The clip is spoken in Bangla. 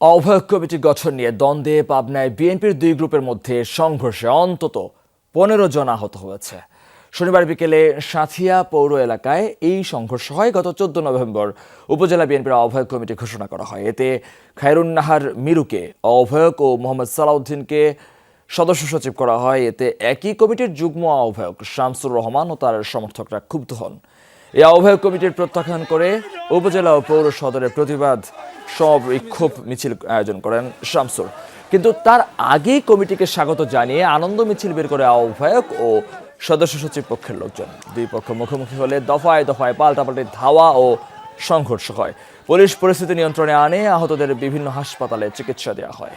আহ্বায়ক কমিটি গঠন নিয়ে দ্বন্দ্বে পাবনায় বিএনপির দুই গ্রুপের মধ্যে সংঘর্ষে অন্তত ১৫ জন আহত হয়েছে। শনিবার বিকেলে সাঁথিয়া পৌর এলাকায় এই সংঘর্ষ হয়। গত ১৪ নভেম্বর উপজেলা বিএনপির আহ্বায়ক কমিটি ঘোষণা করা হয়। এতে খায়রুন্নাহার মিরুকে আহ্বায়ক ও মোহাম্মদ সালাউদ্দিনকে সদস্য সচিব করা হয়। এতে একই কমিটির যুগ্ম আহ্বায়ক শামসুর রহমান ও তার সমর্থকরা ক্ষুব্ধ হন। এই আহ্বায়ক কমিটির প্রত্যাখ্যান করে উপজেলা ও পৌর সদরের প্রতিবাদ বিক্ষোভ মিছিল আয়োজন করেন শামসুর। কিন্তু তার আগেই কমিটিকে স্বাগত জানিয়ে আনন্দ মিছিল বের করে আহ্বায়ক ও সদস্য সচিব পক্ষের লোকজন। দুই পক্ষ মুখোমুখি হলে দফায় দফায় পাল্টাপাল্টি ধাওয়া ও সংঘর্ষ হয়। পুলিশ পরিস্থিতি নিয়ন্ত্রণে আনে আহতদের বিভিন্ন হাসপাতালে চিকিৎসা দেওয়া হয়।